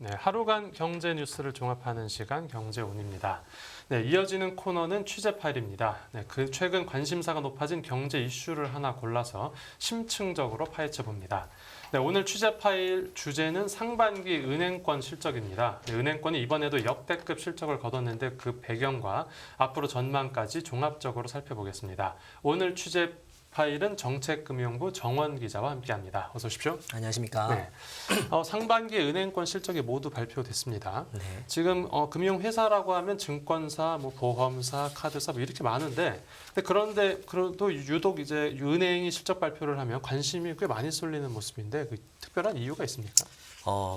네, 하루간 경제 뉴스를 종합하는 시간 경제온입니다. 네, 이어지는 코너는 취재 파일입니다. 네, 그 최근 관심사가 높아진 경제 이슈를 하나 골라서 심층적으로 파헤쳐 봅니다. 네, 오늘 취재 파일 주제는 상반기 은행권 실적입니다. 네, 은행권이 이번에도 역대급 실적을 거뒀는데 그 배경과 앞으로 전망까지 종합적으로 살펴보겠습니다. 오늘 취재 파일은 정책금융부 정원 기자와 함께합니다. 어서 오십시오. 안녕하십니까. 네. 상반기 은행권 실적이 모두 발표됐습니다. 네. 지금 금융회사라고 하면 증권사, 뭐 보험사, 카드사 뭐 이렇게 많은데 그런데 그래도 유독 이제 은행이 실적 발표를 하면 관심이 꽤 많이 쏠리는 모습인데 그 특별한 이유가 있습니까?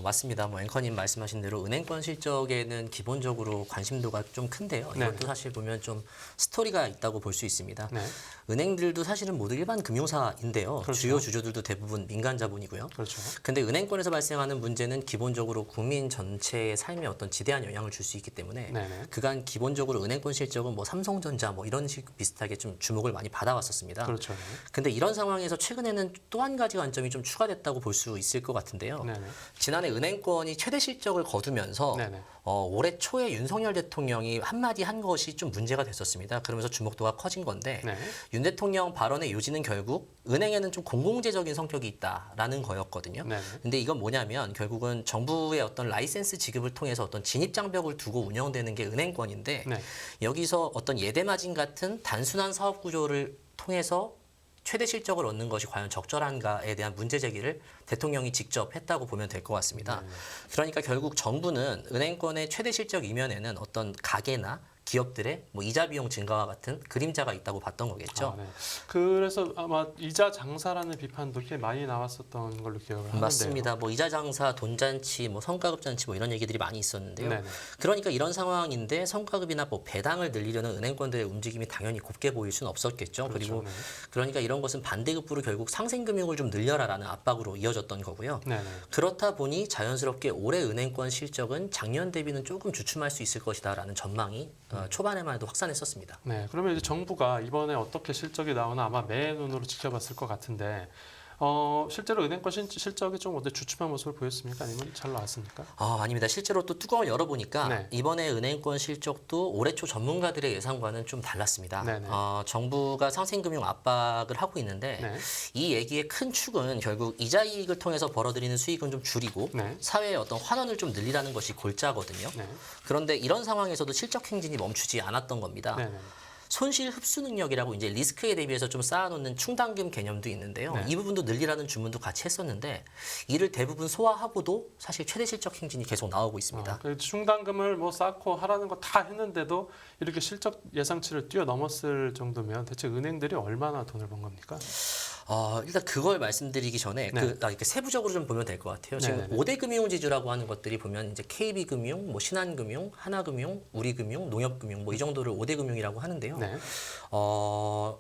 맞습니다. 뭐 앵커님 말씀하신 대로 은행권 실적에는 기본적으로 관심도가 좀 큰데요. 이것도 네네. 사실 보면 좀 스토리가 있다고 볼 수 있습니다. 네. 은행들도 사실은 모두 일반 금융사인데요. 그렇죠. 주요 주주들도 대부분 민간 자본이고요. 그렇죠. 근데 은행권에서 발생하는 문제는 기본적으로 국민 전체의 삶에 어떤 지대한 영향을 줄 수 있기 때문에 네네. 그간 기본적으로 은행권 실적은 뭐 삼성전자 뭐 이런 식 비슷하게 좀 주목을 많이 받아왔었습니다. 그렇죠. 근데 이런 상황에서 최근에는 또 한 가지 관점이 좀 추가됐다고 볼 수 있을 것 같은데요. 네네. 지난해 은행권이 최대 실적을 거두면서 네네. 올해 초에 윤석열 대통령이 한마디 한 것이 좀 문제가 됐었습니다. 그러면서 주목도가 커진 건데 네. 윤 대통령 발언의 요지는 결국 은행에는 좀 공공재적인 성격이 있다라는 거였거든요. 네네. 근데 이건 뭐냐면 결국은 정부의 어떤 라이센스 지급을 통해서 어떤 진입장벽을 두고 운영되는 게 은행권인데 네. 여기서 어떤 예대마진 같은 단순한 사업 구조를 통해서 최대 실적을 얻는 것이 과연 적절한가에 대한 문제 제기를 대통령이 직접 했다고 보면 될 것 같습니다. 그러니까 결국 정부는 은행권의 최대 실적 이면에는 어떤 가계나 기업들의 뭐 이자 비용 증가와 같은 그림자가 있다고 봤던 거겠죠. 네. 그래서 아마 이자 장사라는 비판도 꽤 많이 나왔었던 걸로 기억을 하는데요. 맞습니다. 뭐 이자 장사, 돈잔치, 뭐 성과급 잔치 뭐 이런 얘기들이 많이 있었는데요. 네네. 그러니까 이런 상황인데 성과급이나 뭐 배당을 늘리려는 은행권들의 움직임이 당연히 곱게 보일 수는 없었겠죠. 그렇죠. 그리고 네. 그러니까 이런 것은 반대급부로 결국 상생금융을 좀 늘려라라는 압박으로 이어졌던 거고요. 네네. 그렇다 보니 자연스럽게 올해 은행권 실적은 작년 대비는 조금 주춤할 수 있을 것이다라는 전망이 초반에만 해도 확산했었습니다. 네, 그러면 이제 정부가 이번에 어떻게 실적이 나오나 아마 매의 눈으로 지켜봤을 것 같은데 실제로 은행권 실적이 좀 어때 주춤한 모습을 보였습니까? 아니면 잘 나왔습니까? 아닙니다. 실제로 또 뚜껑을 열어보니까 네. 이번에 은행권 실적도 올해 초 전문가들의 예상과는 좀 달랐습니다. 네네. 정부가 상생금융 압박을 하고 있는데 네. 이 얘기의 큰 축은 결국 이자 이익을 통해서 벌어들이는 수익은 좀 줄이고 네. 사회의 어떤 환원을 좀 늘리라는 것이 골자거든요. 네. 그런데 이런 상황에서도 실적 행진이 멈추지 않았던 겁니다. 네네. 손실 흡수 능력이라고 이제 리스크에 대비해서 좀 쌓아놓는 충당금 개념도 있는데요. 네. 이 부분도 늘리라는 주문도 같이 했었는데 이를 대부분 소화하고도 사실 최대 실적 행진이 계속 나오고 있습니다. 그 충당금을 뭐 쌓고 하라는 거 다 했는데도 이렇게 실적 예상치를 뛰어넘었을 정도면 대체 은행들이 얼마나 돈을 번 겁니까? 일단 그걸 말씀드리기 전에 네. 이렇게 세부적으로 좀 보면 될 것 같아요. 지금 네네네. 5대 금융지주라고 하는 것들이 보면 이제 KB금융, 뭐 신한금융, 하나금융, 우리금융, 농협금융 뭐 이 정도를 5대 금융이라고 하는데요. 네. 어,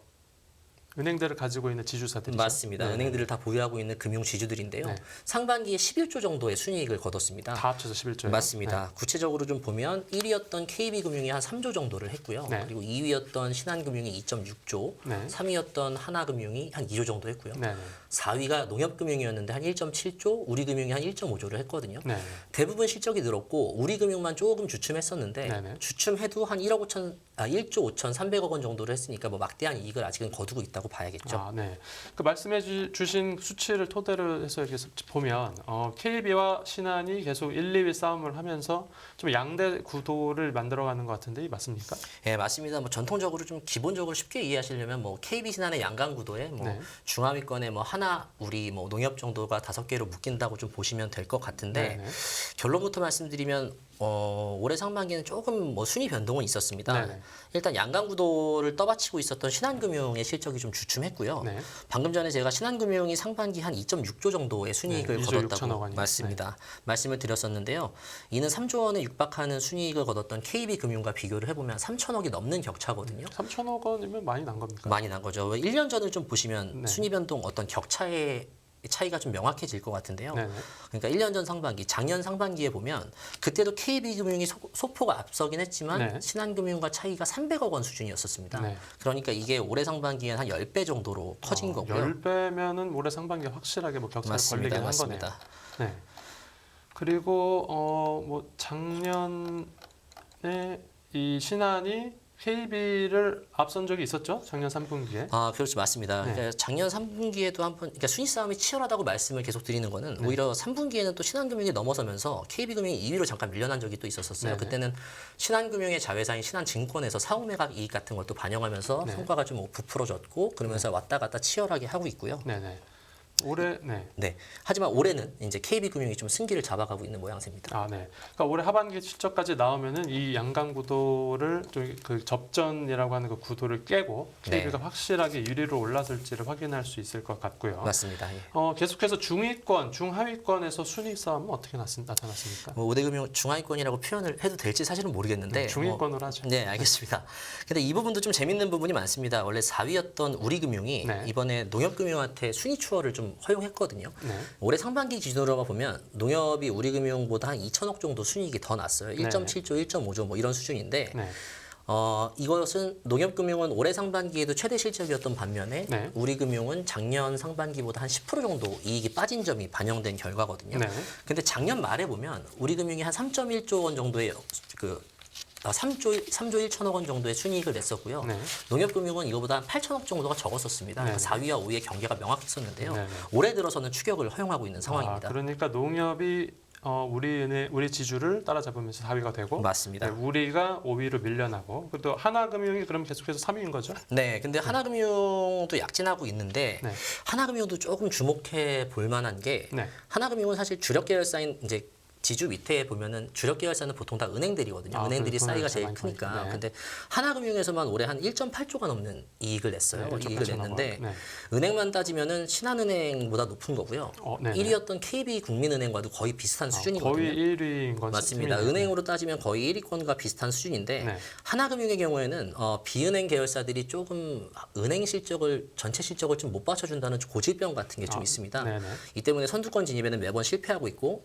은행들을 가지고 있는 지주사들이죠. 맞습니다. 네. 은행들을 다 보유하고 있는 금융 지주들인데요. 네. 상반기에 11조 정도의 순이익을 거뒀습니다. 다 합쳐서 11조예요. 맞습니다. 구체적으로 좀 보면 1위였던 KB금융이 한 3조 정도를 했고요. 네. 그리고 2위였던 신한금융이 2.6조, 네. 3위였던 하나금융이 한 2조 정도 했고요. 네. 4위가 농협금융이었는데 한 1.7조, 우리금융이 한 1.5조를 했거든요. 네. 대부분 실적이 늘었고 우리금융만 조금 주춤했었는데 네네. 주춤해도 한 1조 5,300억 원 정도를 했으니까 뭐 막대한 이익을 아직은 거두고 있다고 봐야겠죠. 네. 그 말씀해 주신 수치를 토대로 해서 이렇게 보면 KB와 신한이 계속 1, 2위 싸움을 하면서 좀 양대 구도를 만들어가는 것 같은데 맞습니까? 예, 맞습니다. 뭐 전통적으로 좀 기본적으로 쉽게 이해하시려면 뭐 KB 신한의 양강 구도에 뭐 네. 중하위권에 뭐 하나, 우리 뭐 농협 정도가 5개로 묶인다고 좀 보시면 될 것 같은데 네네. 결론부터 말씀드리면 올해 상반기는 조금 뭐 순위 변동은 있었습니다. 네네. 일단 양강 구도를 떠받치고 있었던 신한금융의 실적이 좀 주춤했고요. 네. 방금 전에 제가 신한금융이 상반기 한 2.6조 정도의 순이익을 네, 2조 거뒀다고 6천억 원이요. 맞습니다. 말씀을 드렸었는데요. 이는 3조 원에 육박하는 순이익을 거뒀던 KB금융과 비교를 해보면 3천억이 넘는 격차거든요. 3천억 원이면 많이 난 겁니까? 많이 난 거죠. 1년 전을 좀 보시면 네. 순위 변동 어떤 격차의 차이가 좀 명확해질 것 같은데요. 네네. 그러니까 1년 전 상반기, 작년 상반기에 보면 그때도 KB금융이 소폭 앞서긴 했지만 네. 신한금융과 차이가 300억 원 수준이었었습니다. 네. 그러니까 이게 올해 상반기엔 한 10배 정도로 커진 거고요. 10배면은 올해 상반기에 확실하게 뭐 격차가 맞습니다. 걸리긴 한 맞습니다. 거네요. 네. 그리고 뭐 작년에 이 신한이 KB를 앞선 적이 있었죠? 작년 3분기에. 아, 그렇죠. 맞습니다. 네. 그러니까 작년 3분기에도 그러니까 순위 싸움이 치열하다고 말씀을 계속 드리는 거는 네. 오히려 3분기에는 또 신한금융이 넘어서면서 KB금융이 2위로 잠깐 밀려난 적이 또 있었어요. 네네. 그때는 신한금융의 자회사인 신한증권에서 사후매각 이익 같은 걸 또 반영하면서 네. 성과가 좀 부풀어졌고 그러면서 왔다 갔다 치열하게 하고 있고요. 네네. 올해 네. 하지만 올해는 이제 KB금융이 좀 승기를 잡아가고 있는 모양새입니다. 아, 네. 그러니까 올해 하반기 실적까지 나오면은 이 양강 구도를 좀 그 접전이라고 하는 그 구도를 깨고 네. KB가 확실하게 1위로 올라설지를 확인할 수 있을 것 같고요. 맞습니다. 예. 계속해서 중위권, 중하위권에서 순위 싸움은 어떻게 나타났습니까? 뭐 우대금융 중하위권이라고 표현을 해도 될지 사실은 모르겠는데 중위권으로 하죠. 네, 알겠습니다. 근데 이 부분도 좀 재밌는 부분이 많습니다. 원래 4위였던 우리금융이 네. 이번에 농협금융한테 순위 추월을 좀 허용했거든요. 네. 올해 상반기 기준으로 보면 농협이 우리금융보다 한 2천억 정도 순이익이 더 났어요. 1.7조, 1.5조 뭐 이런 수준인데 네. 이것은 농협금융은 올해 상반기에도 최대 실적이었던 반면에 네. 우리금융은 작년 상반기보다 한 10% 정도 이익이 빠진 점이 반영된 결과거든요. 네. 근데 작년 말에 보면 우리금융이 한 3.1조 원 정도의 3조 1천억 원 정도의 순이익을 냈었고요. 네. 농협금융은 이거보다 한 8천억 정도가 적었었습니다. 네. 4위와 5위의 경계가 명확했었는데요. 네. 올해 들어서는 추격을 허용하고 있는 상황입니다. 그러니까 농협이 우리 지주를 따라잡으면서 4위가 되고 맞습니다. 네, 우리가 5위로 밀려나고 또 하나금융이 그럼 계속해서 3위인 거죠? 네, 근데 하나금융도 약진하고 있는데 네. 하나금융도 조금 주목해 볼 만한 게 네. 하나금융은 사실 주력 계열사인 이제 지주 밑에 보면은 주력 계열사는 보통 다 은행들이거든요. 아, 은행들이 그 사이가 돈을 제일 많이 크니까. 버니까. 네. 근데 하나금융에서만 올해 한 1.8조가 넘는 이익을 냈어요. 네, 이익을 냈는데 네. 은행만 따지면은 신한은행보다 높은 거고요. 네네. 1위였던 KB국민은행과도 거의 비슷한 수준이거든요. 거의 1위인 건 맞습니다. 팀이네요. 은행으로 따지면 거의 1위권과 비슷한 수준인데 네. 하나금융의 경우에는 비은행 계열사들이 조금 은행 실적을 전체 실적을 좀 못 받쳐준다는 고질병 같은 게 좀 있습니다. 네네. 이 때문에 선두권 진입에는 매번 실패하고 있고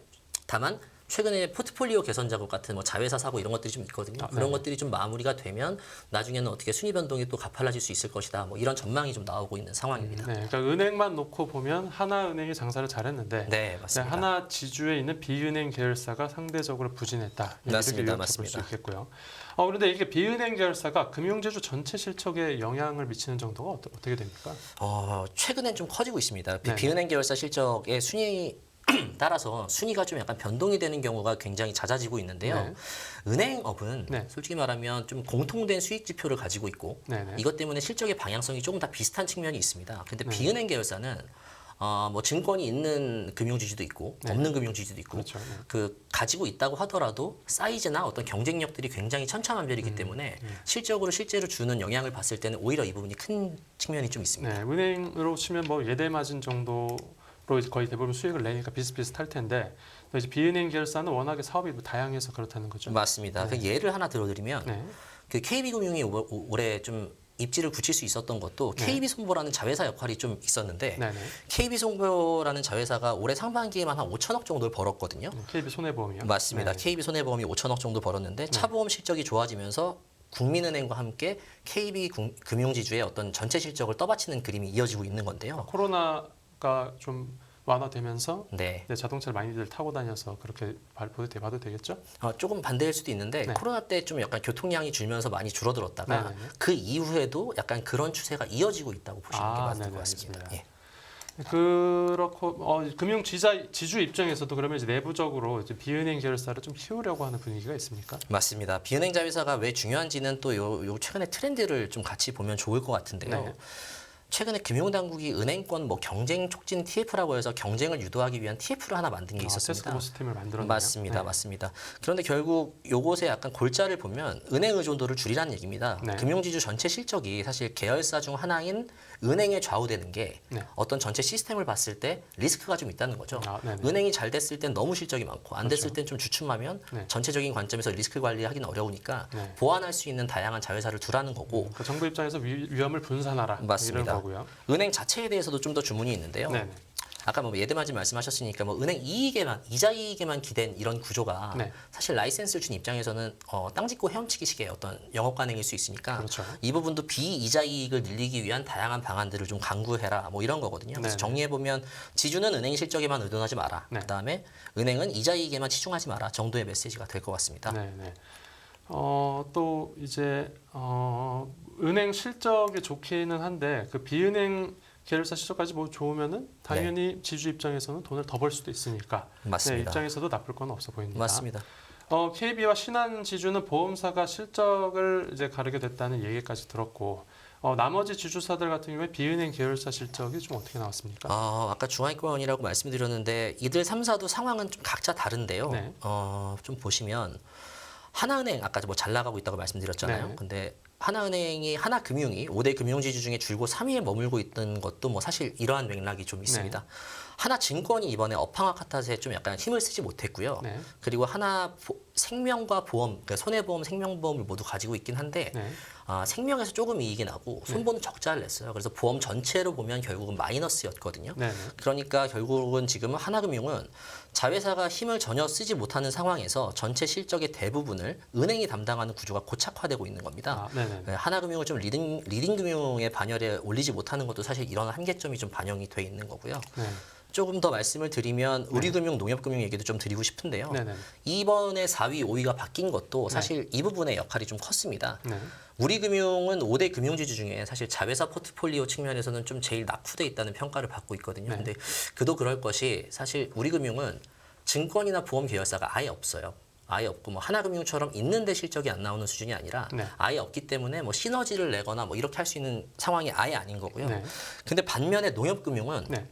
다만 최근에 포트폴리오 개선 작업 같은 뭐 자회사 사고 이런 것들이 좀 있거든요. 그런 것들이 좀 마무리가 되면 나중에는 어떻게 순위 변동이 또 가팔라질 수 있을 것이다. 뭐 이런 전망이 좀 나오고 있는 상황입니다. 네, 그러니까 은행만 놓고 보면 하나은행이 장사를 잘했는데 네, 맞습니다. 하나 지주에 있는 비은행 계열사가 상대적으로 부진했다. 맞습니다, 이렇게 맞습니다. 볼 수 있겠고요. 그런데 이게 비은행 계열사가 금융지주 전체 실적에 영향을 미치는 정도가 어떻게 됩니까? 최근엔 좀 커지고 있습니다. 네. 비은행 계열사 실적의 순위 따라서 순위가 좀 약간 변동이 되는 경우가 굉장히 잦아지고 있는데요. 네. 은행업은 네. 솔직히 말하면 좀 공통된 수익 지표를 가지고 있고 네네. 이것 때문에 실적의 방향성이 조금 다 비슷한 측면이 있습니다. 근데 네. 비은행 계열사는 뭐 증권이 있는 금융지주도 있고 네. 없는 금융지주도 있고 그렇죠. 네. 그 가지고 있다고 하더라도 사이즈나 어떤 경쟁력들이 굉장히 천차만별이기 때문에 실적으로 실제로 주는 영향을 봤을 때는 오히려 이 부분이 큰 측면이 좀 있습니다. 네, 은행으로 치면 뭐 예대 마진 정도로 이제 거의 대부분 수익을 내니까 비슷비슷할 텐데 또 이제 비은행 계열사는 워낙에 사업이 다양해서 그렇다는 거죠. 맞습니다. 그 예를 하나 들어드리면 네. 그 KB금융이 올해 좀 입지를 굳힐 수 있었던 것도 네. KB손보라는 자회사 역할이 좀 있었는데 네네. KB손보라는 자회사가 올해 상반기에만 한 5천억 정도를 벌었거든요. KB 손해보험이요. 맞습니다. 네. KB손해보험이 5천억 정도 벌었는데 차보험 실적이 좋아지면서 국민은행과 함께 KB금융지주의 어떤 전체 실적을 떠받치는 그림이 이어지고 있는 건데요. 코로나가 좀 완화되면서 네. 자동차를 많이들 타고 다녀서 그렇게 봐도 되겠죠? 조금 반대일 수도 있는데 네. 코로나 때 좀 약간 교통량이 줄면서 많이 줄어들었다가 네네네. 그 이후에도 약간 그런 추세가 이어지고 있다고 보시는 게 맞을 네네, 것 같습니다. 알겠습니다. 예. 그렇고 금융 지주 입장에서도 그러면 이제 내부적으로 이제 비은행 계열사를 좀 키우려고 하는 분위기가 있습니까? 맞습니다. 비은행 자회사가 왜 중요한지는 또 요 최근의 트렌드를 좀 같이 보면 좋을 것 같은데요. 네. 최근에 금융당국이 은행권 뭐 경쟁 촉진 TF라고 해서 경쟁을 유도하기 위한 TF를 하나 만든 게 있었습니다. 테스크포스팀을 만들었네요. 맞습니다, 네. 맞습니다. 그런데 결국 요것의 약간 골자를 보면 은행 의존도를 줄이라는 얘기입니다. 네. 금융지주 전체 실적이 사실 계열사 중 하나인 은행에 좌우되는 게 네. 어떤 전체 시스템을 봤을 때 리스크가 좀 있다는 거죠. 네네. 은행이 잘 됐을 땐 너무 실적이 많고 안 됐을 그렇죠. 땐 좀 주춤하면 네. 전체적인 관점에서 리스크 관리하기는 어려우니까 네. 보완할 수 있는 다양한 자회사를 두라는 거고 그러니까 정부 입장에서 위험을 분산하라 맞습니다. 이런 거고요. 은행 자체에 대해서도 좀 더 주문이 있는데요. 네네. 아까 뭐 예대마진 말씀하셨으니까 뭐 은행 이익에만 이자 이익에만 기댄 이런 구조가 네. 사실 라이센스를 준 입장에서는 땅 짓고 헤엄치기식의 어떤 영업 관행일 수 있으니까 그렇죠. 이 부분도 비이자 이익을 늘리기 위한 다양한 방안들을 좀 강구해라 뭐 이런 거거든요. 그래서 네네. 정리해 보면 지주는 은행 실적에만 의존하지 마라. 네. 그다음에 은행은 이자 이익에만 치중하지 마라 정도의 메시지가 될 것 같습니다. 네, 네. 또 이제 은행 실적이 좋기는 한데 그 비은행 계열사 실적까지 뭐 좋으면은 당연히 지주 입장에서는 돈을 더 벌 수도 있으니까 네, 맞습니다. 입장에서도 나쁠 건 없어 보입니다. 맞습니다. KB와 신한 지주는 보험사가 실적을 이제 가르게 됐다는 얘기까지 들었고 나머지 지주사들 같은 경우에 비은행 계열사 실적이 좀 어떻게 나왔습니까? 아까 중하위권이라고 말씀드렸는데 이들 3사도 상황은 좀 각자 다른데요. 네. 좀 보시면 하나은행 아까 뭐 잘 나가고 있다고 말씀드렸잖아요. 네. 근데 하나은행이 하나금융이 5대 금융지주 중에 줄곧 3위에 머물고 있던 것도 뭐 사실 이러한 맥락이 좀 있습니다. 하나증권이 이번에 업황화 카탓에 좀 약간 힘을 쓰지 못했고요. 네. 그리고 생명과 보험, 그러니까 손해보험, 생명보험을 모두 가지고 있긴 한데 네. 생명에서 조금 이익이 나고 손보는 적자를 냈어요. 그래서 보험 전체로 보면 결국은 마이너스였거든요. 네. 그러니까 결국은 지금 하나금융은 자회사가 힘을 전혀 쓰지 못하는 상황에서 전체 실적의 대부분을 은행이 담당하는 구조가 고착화되고 있는 겁니다. 네네. 네, 하나금융을 좀 리딩 금융의 반열에 올리지 못하는 것도 사실 이런 한계점이 좀 반영이 돼 있는 거고요. 네. 조금 더 말씀을 드리면 우리금융, 농협금융 얘기도 좀 드리고 싶은데요. 네네. 이번에 4위, 5위가 바뀐 것도 사실 이 부분의 역할이 좀 컸습니다. 네. 우리금융은 5대 금융지주 중에 사실 자회사 포트폴리오 측면에서는 좀 제일 낙후돼 있다는 평가를 받고 있거든요. 네. 근데 그도 그럴 것이 사실 우리금융은 증권이나 보험 계열사가 아예 없어요. 아예 없고 뭐 하나금융처럼 있는데 실적이 안 나오는 수준이 아니라 네. 아예 없기 때문에 뭐 시너지를 내거나 뭐 이렇게 할 수 있는 상황이 아예 아닌 거고요. 네. 근데 반면에 농협금융은 네.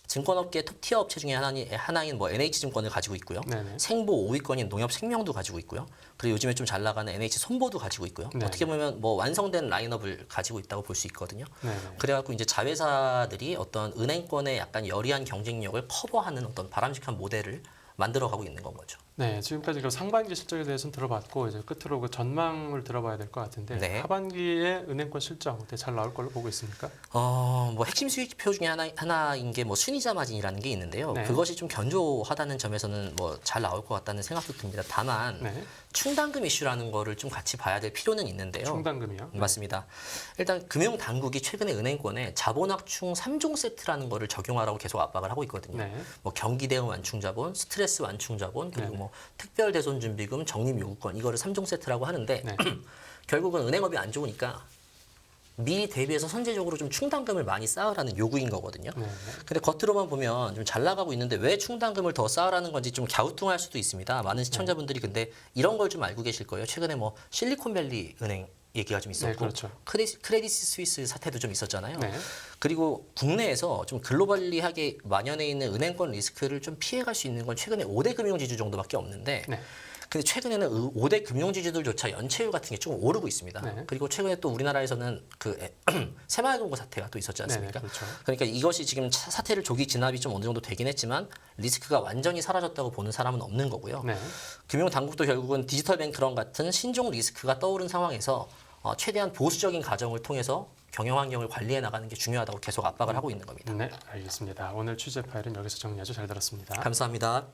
증권업계 톱티어 업체 중에 하나인 뭐 NH증권을 가지고 있고요. 네네. 생보 5위권인 농협생명도 가지고 있고요. 그리고 요즘에 좀 잘 나가는 NH손보도 가지고 있고요. 네네. 어떻게 보면 뭐 완성된 라인업을 가지고 있다고 볼 수 있거든요. 네네. 그래갖고 이제 자회사들이 어떤 은행권의 약간 열의한 경쟁력을 커버하는 어떤 바람직한 모델을 만들어가고 있는 건 거죠. 네, 지금까지 그 상반기 실적에 대해서는 들어봤고 이제 끝으로 그 전망을 들어봐야 될 것 같은데 네. 하반기에 은행권 실적 어떻게 잘 나올 걸로 보고 있습니까? 뭐 핵심 수익표 중에 하나인 게 뭐 순이자 마진이라는 게 있는데요. 네. 그것이 좀 견조하다는 점에서는 뭐 잘 나올 것 같다는 생각도 듭니다. 다만 네. 충당금 이슈라는 거를 좀 같이 봐야 될 필요는 있는데요. 충당금이요? 맞습니다. 일단 금융 당국이 최근에 은행권에 자본확충 3종 세트라는 거를 적용하라고 계속 압박을 하고 있거든요. 네. 뭐 경기 대응 완충 자본, 스트레스 완충 자본, 그리고 네. 뭐 특별 대손 준비금, 적립 요구권 이거를 3종 세트라고 하는데 네. 결국은 은행업이 안 좋으니까 미리 대비해서 선제적으로 좀 충당금을 많이 쌓으라는 요구인 거거든요. 네. 근데 겉으로만 보면 좀 잘 나가고 있는데 왜 충당금을 더 쌓으라는 건지 좀 갸우뚱할 수도 있습니다. 많은 시청자분들이 근데 이런 걸 좀 알고 계실 거예요. 최근에 뭐 실리콘밸리 은행 얘기가 좀 있었고 네, 그렇죠. 크레디스 스위스 사태도 좀 있었잖아요. 네. 그리고 국내에서 좀 글로벌리하게 만연해 있는 은행권 리스크를 좀 피해갈 수 있는 건 최근에 5대 금융지주 정도밖에 없는데 네. 근데 최근에는 5대 금융지주들조차 연체율 같은 게 조금 오르고 있습니다. 네. 그리고 최근에 또 우리나라에서는 그 새마을금고 사태가 또 있었지 않습니까? 네네, 그렇죠. 그러니까 이것이 지금 사태를 조기 진압이 좀 어느 정도 되긴 했지만 리스크가 완전히 사라졌다고 보는 사람은 없는 거고요. 네. 금융당국도 결국은 디지털 뱅크런 같은 신종 리스크가 떠오른 상황에서 최대한 보수적인 가정을 통해서 경영 환경을 관리해 나가는 게 중요하다고 계속 압박을 하고 있는 겁니다. 네, 알겠습니다. 오늘 취재 파일은 여기서 정리하죠. 잘 들었습니다. 감사합니다.